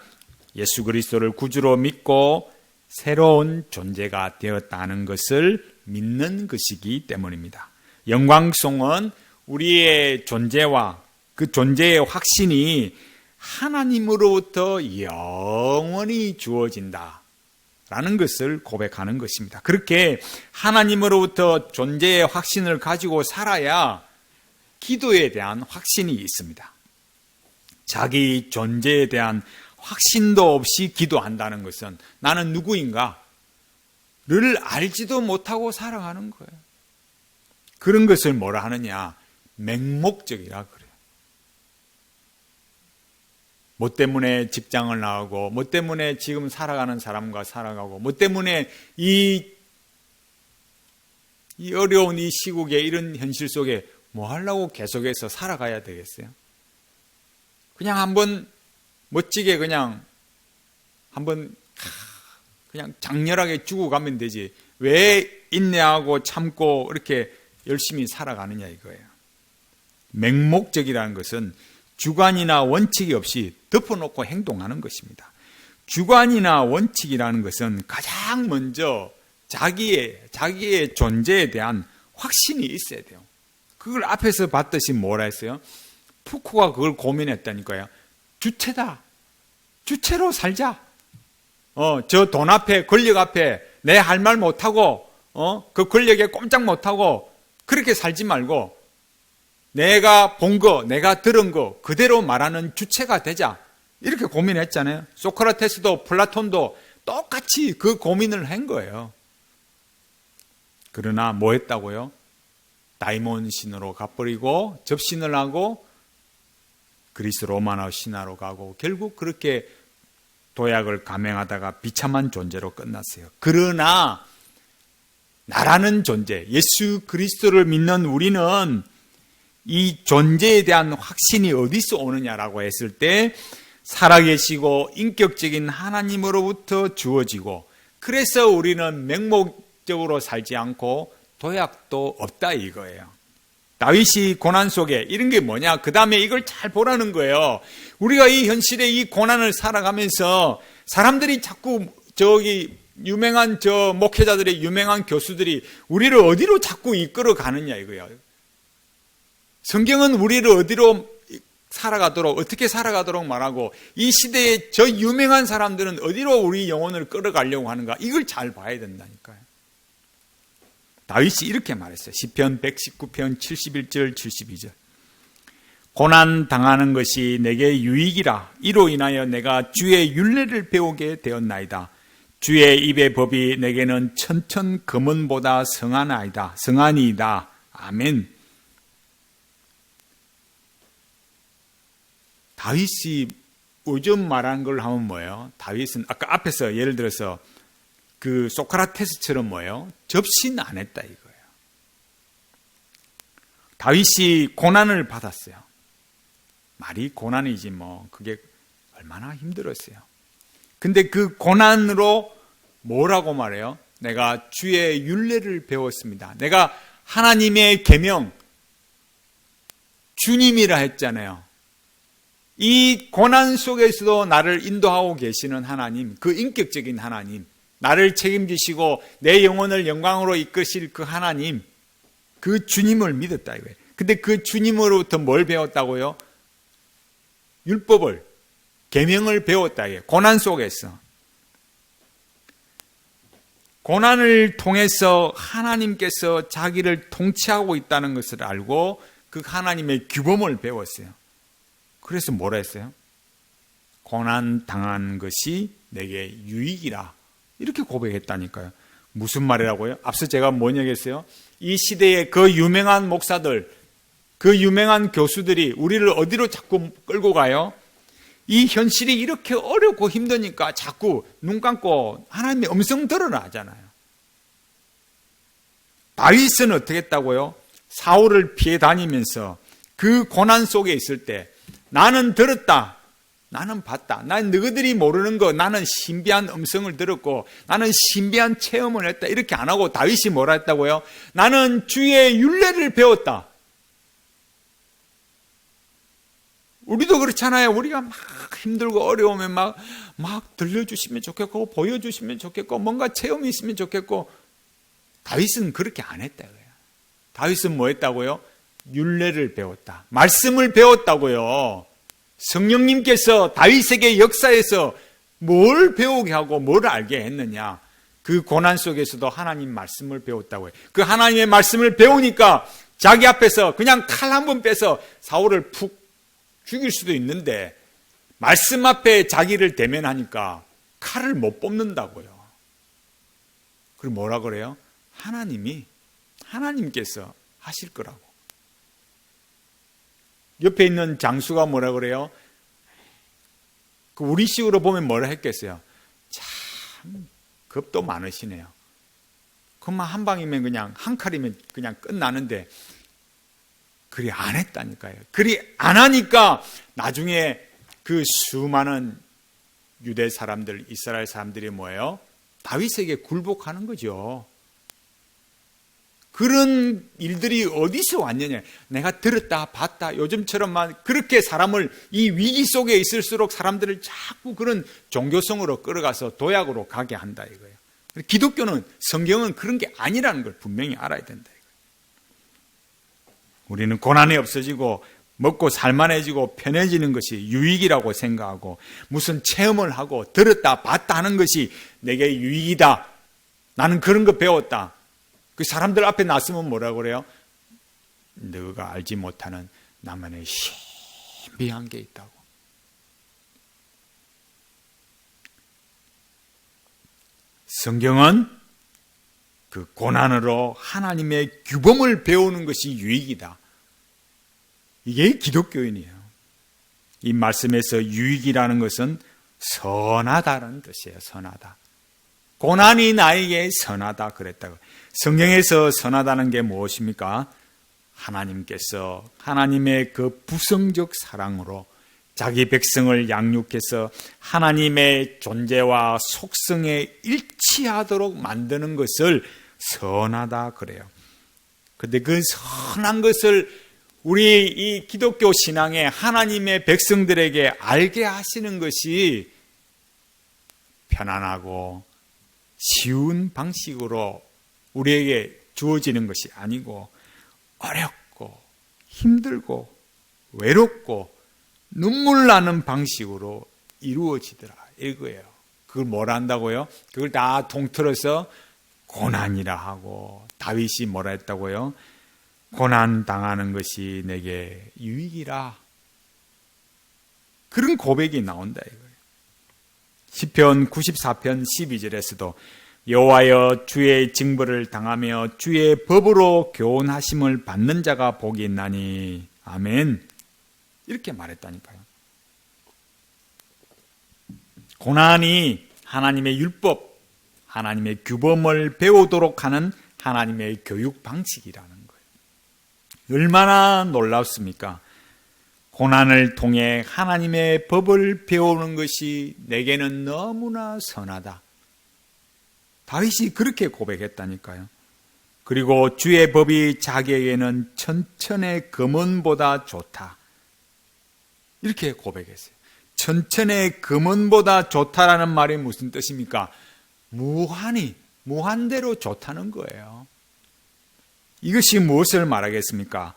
S1: 예수 그리스도를 구주로 믿고 새로운 존재가 되었다는 것을 믿는 것이기 때문입니다. 영광송은 우리의 존재와 그 존재의 확신이 하나님으로부터 영원히 주어진다 라는 것을 고백하는 것입니다. 그렇게 하나님으로부터 존재의 확신을 가지고 살아야 기도에 대한 확신이 있습니다. 자기 존재에 대한 확신도 없이 기도한다는 것은 나는 누구인가를 알지도 못하고 살아가는 거예요. 그런 것을 뭐라 하느냐? 맹목적이라 그래요. 뭐 때문에 직장을 나가고, 뭐 때문에 지금 살아가는 사람과 살아가고, 뭐 때문에 이 어려운 이 시국에 이런 현실 속에 뭐 하려고 계속해서 살아가야 되겠어요? 그냥 한번 멋지게 그냥 한번 그냥 장렬하게 죽어가면 되지. 왜 인내하고 참고 이렇게 열심히 살아가느냐 이거예요. 맹목적이라는 것은 주관이나 원칙이 없이 덮어놓고 행동하는 것입니다. 주관이나 원칙이라는 것은 가장 먼저 자기의 존재에 대한 확신이 있어야 돼요. 그걸 앞에서 봤듯이 뭐라 했어요? 푸코가 그걸 고민했다니까요. 주체다. 주체로 살자. 저 돈 앞에, 권력 앞에 내 할 말 못하고, 그 권력에 꼼짝 못하고 그렇게 살지 말고 내가 본 거, 내가 들은 거 그대로 말하는 주체가 되자. 이렇게 고민했잖아요. 소크라테스도 플라톤도 똑같이 그 고민을 한 거예요. 그러나 뭐 했다고요? 다이몬 신으로 가버리고 접신을 하고 그리스 로마노 신화로 가고 결국 그렇게 도약을 감행하다가 비참한 존재로 끝났어요. 그러나 나라는 존재, 예수 그리스도를 믿는 우리는 이 존재에 대한 확신이 어디서 오느냐라고 했을 때 살아계시고 인격적인 하나님으로부터 주어지고, 그래서 우리는 맹목적으로 살지 않고 도약도 없다 이거예요. 다윗이 고난 속에 이런 게 뭐냐? 그 다음에 이걸 잘 보라는 거예요. 우리가 이 현실의 이 고난을 살아가면서 사람들이 자꾸 유명한 목회자들의 유명한 교수들이 우리를 어디로 자꾸 이끌어 가느냐 이거예요. 성경은 우리를 어디로 살아가도록, 어떻게 살아가도록 말하고, 이 시대에 저 유명한 사람들은 어디로 우리 영혼을 끌어가려고 하는가, 이걸 잘 봐야 된다니까요. 다윗이 이렇게 말했어요. 시편 119편 71절 72절. 고난 당하는 것이 내게 유익이라. 이로 인하여 내가 주의 율례를 배우게 되었나이다. 주의 입의 법이 내게는 천천 금은보다 성하니이다. 아멘. 다윗이 요즘 말한 걸 하면 뭐예요? 다윗은 아까 앞에서 예를 들어서 그 소크라테스처럼 뭐예요? 접신 안 했다 이거예요. 다윗이 고난을 받았어요. 말이 고난이지 뭐 그게 얼마나 힘들었어요. 근데 그 고난으로 뭐라고 말해요? 내가 주의 율례를 배웠습니다. 내가 하나님의 계명, 주님이라 했잖아요. 이 고난 속에서도 나를 인도하고 계시는 하나님, 그 인격적인 하나님, 나를 책임지시고 내 영혼을 영광으로 이끄실 그 하나님, 그 주님을 믿었다 이거예요. 근데 그 주님으로부터 뭘 배웠다고요? 율법을, 계명을 배웠다 이거예요. 고난 속에서. 고난을 통해서 하나님께서 자기를 통치하고 있다는 것을 알고 그 하나님의 규범을 배웠어요. 그래서 뭐라 했어요? 고난 당한 것이 내게 유익이라. 이렇게 고백했다니까요. 무슨 말이라고요? 앞서 제가 뭐냐 했어요? 이 시대의 그 유명한 목사들, 그 유명한 교수들이 우리를 어디로 자꾸 끌고 가요? 이 현실이 이렇게 어렵고 힘드니까 자꾸 눈 감고 하나님의 음성 들으라 하잖아요. 다윗은 어떻게 했다고요? 사울을 피해 다니면서 그 고난 속에 있을 때 나는 들었다. 나는 봤다. 난 너희들이 모르는 거 나는 신비한 음성을 들었고 나는 신비한 체험을 했다. 이렇게 안 하고 다윗이 뭐라 했다고요? 나는 주의 율례를 배웠다. 우리도 그렇잖아요. 우리가 막 힘들고 어려우면 막 들려주시면 좋겠고 보여주시면 좋겠고 뭔가 체험이 있으면 좋겠고, 다윗은 그렇게 안 했다고요. 다윗은 뭐 했다고요? 율례를 배웠다. 말씀을 배웠다고요. 성령님께서 다윗에게 역사에서 뭘 배우게 하고 뭘 알게 했느냐? 그 고난 속에서도 하나님 말씀을 배웠다고요. 그 하나님의 말씀을 배우니까 자기 앞에서 그냥 칼 한 번 빼서 사울을 푹 죽일 수도 있는데 말씀 앞에 자기를 대면하니까 칼을 못 뽑는다고요. 그리고 뭐라 그래요? 하나님께서 하실 거라고. 옆에 있는 장수가 뭐라 그래요? 그 우리식으로 보면 뭐라 했겠어요? 참 겁도 많으시네요. 그만 한 방이면 그냥 한 칼이면 그냥 끝나는데 그리 안 했다니까요. 그리 안 하니까 나중에 그 수많은 유대 사람들, 이스라엘 사람들이 뭐예요? 다윗에게 굴복하는 거죠. 그런 일들이 어디서 왔느냐? 내가 들었다 봤다 요즘처럼만 그렇게 사람을 이 위기 속에 있을수록 사람들을 자꾸 그런 종교성으로 끌어가서 도약으로 가게 한다 이거예요. 기독교는, 성경은 그런 게 아니라는 걸 분명히 알아야 된다 이거예요. 우리는 고난이 없어지고 먹고 살만해지고 편해지는 것이 유익이라고 생각하고 무슨 체험을 하고 들었다 봤다 하는 것이 내게 유익이다. 나는 그런 거 배웠다. 그 사람들 앞에 나서면 뭐라고 그래요? 너가 알지 못하는 나만의 신비한 게 있다고. 성경은 그 고난으로 하나님의 규범을 배우는 것이 유익이다. 이게 기독교인이에요. 이 말씀에서 유익이라는 것은 선하다는 뜻이에요. 선하다. 고난이 나에게 선하다 그랬다고. 성경에서 선하다는 게 무엇입니까? 하나님께서 하나님의 그 부성적 사랑으로 자기 백성을 양육해서 하나님의 존재와 속성에 일치하도록 만드는 것을 선하다 그래요. 그런데 그 선한 것을 우리 이 기독교 신앙의 하나님의 백성들에게 알게 하시는 것이 편안하고 쉬운 방식으로 우리에게 주어지는 것이 아니고 어렵고 힘들고 외롭고 눈물 나는 방식으로 이루어지더라 이거예요. 그걸 뭐라 한다고요? 그걸 다 통틀어서 고난이라 하고, 다윗이 뭐라 했다고요? 고난 당하는 것이 내게 유익이라. 그런 고백이 나온다 이거예요. 시편 94편 12절에서도 여호와여 주의 징벌을 당하며 주의 법으로 교훈하심을 받는 자가 복이 있나니. 아멘. 이렇게 말했다니까요. 고난이 하나님의 율법, 하나님의 규범을 배우도록 하는 하나님의 교육 방식이라는 거예요. 얼마나 놀랍습니까? 고난을 통해 하나님의 법을 배우는 것이 내게는 너무나 선하다. 다윗이 그렇게 고백했다니까요. 그리고 주의 법이 자기에게는 천천의 금은보다 좋다. 이렇게 고백했어요. 천천의 금은보다 좋다라는 말이 무슨 뜻입니까? 무한대로 좋다는 거예요. 이것이 무엇을 말하겠습니까?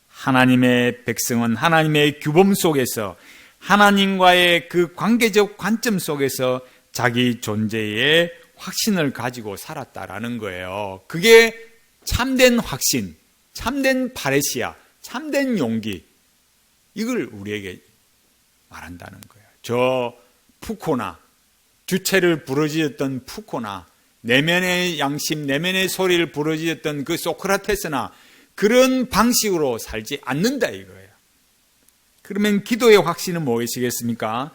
S1: 하나님의 백성은 하나님의 규범 속에서 하나님과의 그 관계적 관점 속에서 자기 존재의 확신을 가지고 살았다라는 거예요. 그게 참된 확신, 참된 파레시아, 참된 용기, 이걸 우리에게 말한다는 거예요. 저 푸코나, 주체를 부르짖었던 푸코나, 내면의 양심, 내면의 소리를 부르짖었던 그 소크라테스나 그런 방식으로 살지 않는다 이거예요. 그러면 기도의 확신은 무엇이겠습니까?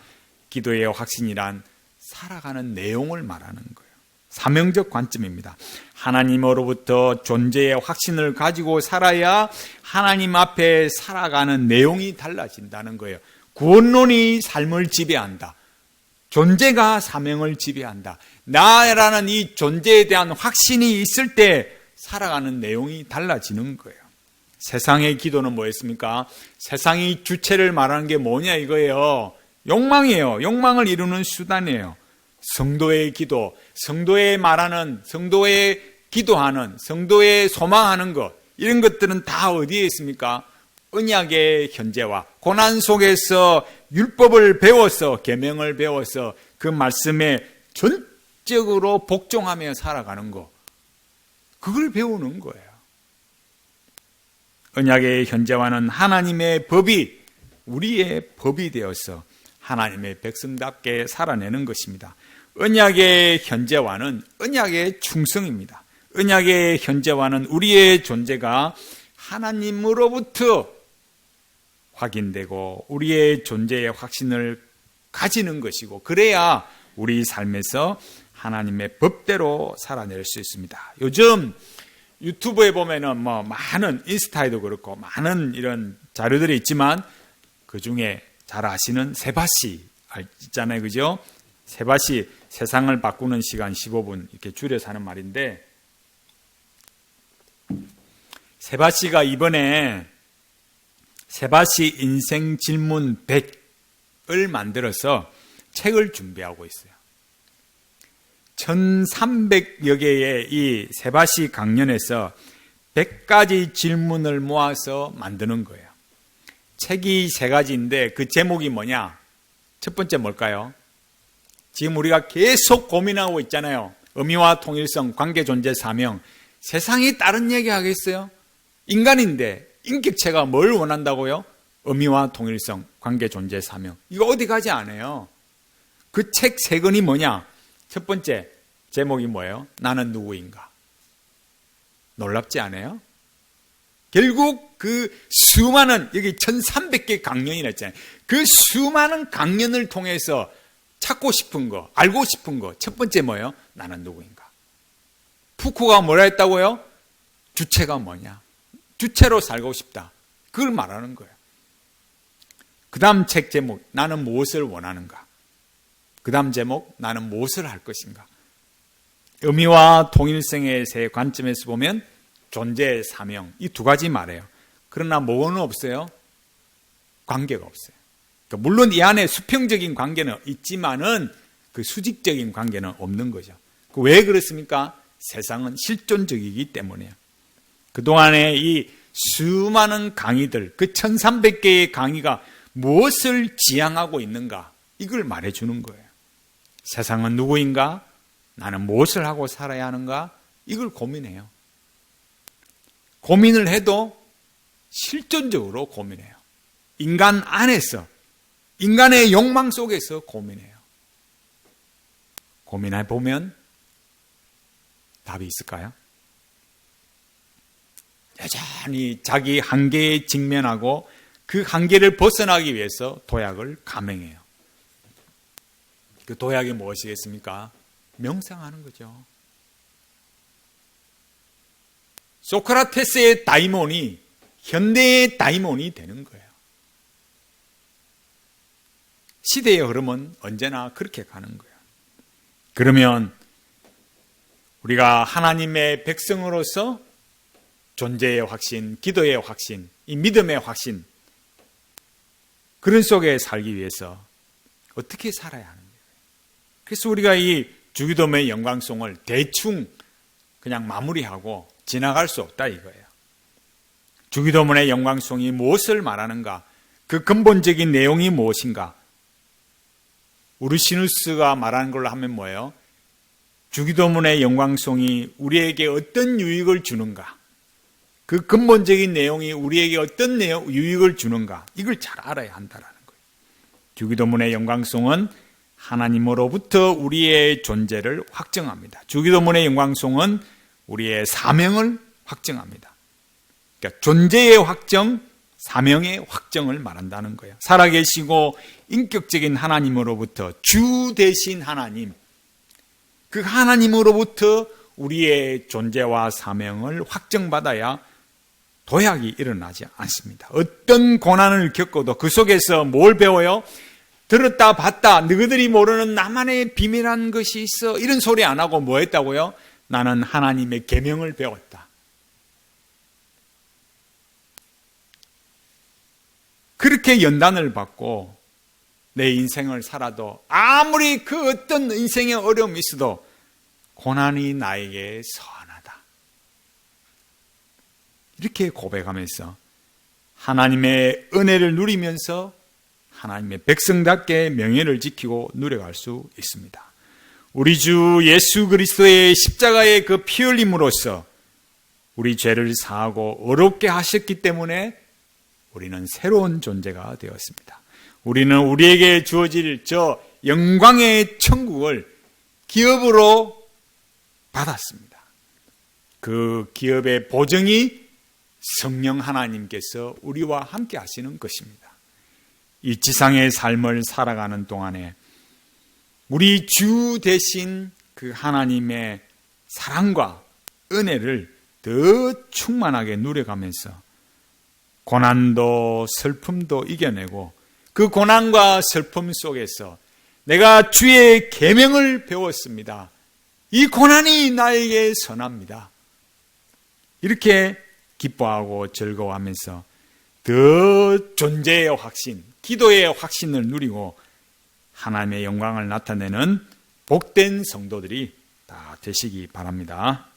S1: 기도의 확신이란 살아가는 내용을 말하는 거예요. 사명적 관점입니다. 하나님으로부터 존재의 확신을 가지고 살아야 하나님 앞에 살아가는 내용이 달라진다는 거예요. 구원론이 삶을 지배한다. 존재가 사명을 지배한다. 나라는 이 존재에 대한 확신이 있을 때 살아가는 내용이 달라지는 거예요. 세상의 기도는 뭐였습니까? 세상이 주체를 말하는 게 뭐냐 이거예요. 욕망이에요. 욕망을 이루는 수단이에요. 성도의 기도, 성도의 말하는, 성도의 기도하는, 성도의 소망하는 것, 이런 것들은 다 어디에 있습니까? 언약의 현재와 고난 속에서 율법을 배워서, 계명을 배워서 그 말씀에 전적으로 복종하며 살아가는 것, 그걸 배우는 거예요. 언약의 현재와는 하나님의 법이 우리의 법이 되어서 하나님의 백성답게 살아내는 것입니다. 언약의 현재와는 언약의 충성입니다. 언약의 현재와는 우리의 존재가 하나님으로부터 확인되고 우리의 존재의 확신을 가지는 것이고, 그래야 우리 삶에서 하나님의 법대로 살아낼 수 있습니다. 요즘 유튜브에 보면은 많은, 인스타에도 그렇고 많은 이런 자료들이 있지만 그 중에 잘 아시는 세바시 있잖아요, 그죠? 세바시, 세상을 바꾸는 시간 15분 이렇게 줄여서 하는 말인데, 세바시가 이번에 세바시 인생 질문 100을 만들어서 책을 준비하고 있어요. 1300여 개의 이 세바시 강연에서 100가지 질문을 모아서 만드는 거예요. 책이 3가지인데 그 제목이 뭐냐? 첫 번째 뭘까요? 지금 우리가 계속 고민하고 있잖아요. 의미와 통일성, 관계, 존재, 사명. 세상이 다른 얘기 하겠어요? 인간인데 인격체가 뭘 원한다고요? 의미와 통일성, 관계, 존재, 사명. 이거 어디 가지 않아요. 그 책 3권이 뭐냐? 첫 번째 제목이 뭐예요? 나는 누구인가? 놀랍지 않아요? 결국 그 수많은, 여기 1300개 강연이라 했잖아요. 그 수많은 강연을 통해서 찾고 싶은 거, 알고 싶은 거, 첫 번째 뭐예요? 나는 누구인가? 푸코가 뭐라 했다고요? 주체가 뭐냐? 주체로 살고 싶다. 그걸 말하는 거예요. 그 다음 책 제목, 나는 무엇을 원하는가? 그 다음 제목, 나는 무엇을 할 것인가? 의미와 통일성의 세 관점에서 보면 존재, 사명, 이 2가지 말해요. 그러나 뭐는 없어요? 관계가 없어요. 그러니까 물론 이 안에 수평적인 관계는 있지만은 그 수직적인 관계는 없는 거죠. 왜 그렇습니까? 세상은 실존적이기 때문이에요. 그동안에 이 수많은 강의들, 그 1300개의 강의가 무엇을 지향하고 있는가? 이걸 말해주는 거예요. 세상은 누구인가? 나는 무엇을 하고 살아야 하는가? 이걸 고민해요. 고민을 해도 실존적으로 고민해요. 인간 안에서, 인간의 욕망 속에서 고민해요. 고민해 보면 답이 있을까요? 여전히 자기 한계에 직면하고 그 한계를 벗어나기 위해서 도약을 감행해요. 그 도약이 무엇이겠습니까? 명상하는 거죠. 소크라테스의 다이몬이 현대의 다이몬이 되는 거예요. 시대의 흐름은 언제나 그렇게 가는 거예요. 그러면 우리가 하나님의 백성으로서 존재의 확신, 기도의 확신, 이 믿음의 확신, 그런 속에 살기 위해서 어떻게 살아야 하는 거예요? 그래서 우리가 이 주기도문의 영광송을 대충 그냥 마무리하고 지나갈 수 없다 이거예요. 주기도문의 영광송이 무엇을 말하는가? 그 근본적인 내용이 무엇인가? 우르시누스가 말하는 걸로 하면 뭐예요? 주기도문의 영광송이 우리에게 어떤 유익을 주는가? 그 근본적인 내용이 우리에게 어떤 유익을 주는가? 이걸 잘 알아야 한다라는 거예요. 주기도문의 영광송은 하나님으로부터 우리의 존재를 확정합니다. 주기도문의 영광송은 우리의 사명을 확정합니다. 그러니까 존재의 확정, 사명의 확정을 말한다는 거예요. 살아계시고 인격적인 하나님으로부터, 주 대신 하나님, 그 하나님으로부터 우리의 존재와 사명을 확정받아야 도약이 일어나지 않습니다. 어떤 고난을 겪어도 그 속에서 뭘 배워요? 들었다 봤다, 너희들이 모르는 나만의 비밀한 것이 있어, 이런 소리 안 하고 뭐 했다고요? 나는 하나님의 계명을 배웠다. 그렇게 연단을 받고 내 인생을 살아도 아무리 그 어떤 인생의 어려움이 있어도 고난이 나에게 선하다. 이렇게 고백하면서 하나님의 은혜를 누리면서 하나님의 백성답게 명예를 지키고 누려갈 수 있습니다. 우리 주 예수 그리스도의 십자가의 그 피 흘림으로써 우리 죄를 사하고 어렵게 하셨기 때문에 우리는 새로운 존재가 되었습니다. 우리는 우리에게 주어질 저 영광의 천국을 기업으로 받았습니다. 그 기업의 보증이 성령 하나님께서 우리와 함께 하시는 것입니다. 이 지상의 삶을 살아가는 동안에 우리 주 대신 그 하나님의 사랑과 은혜를 더 충만하게 누려가면서 고난도 슬픔도 이겨내고 그 고난과 슬픔 속에서 내가 주의 계명을 배웠습니다. 이 고난이 나에게 선합니다. 이렇게 기뻐하고 즐거워하면서 더 존재의 확신, 기도의 확신을 누리고 하나님의 영광을 나타내는 복된 성도들이 다 되시기 바랍니다.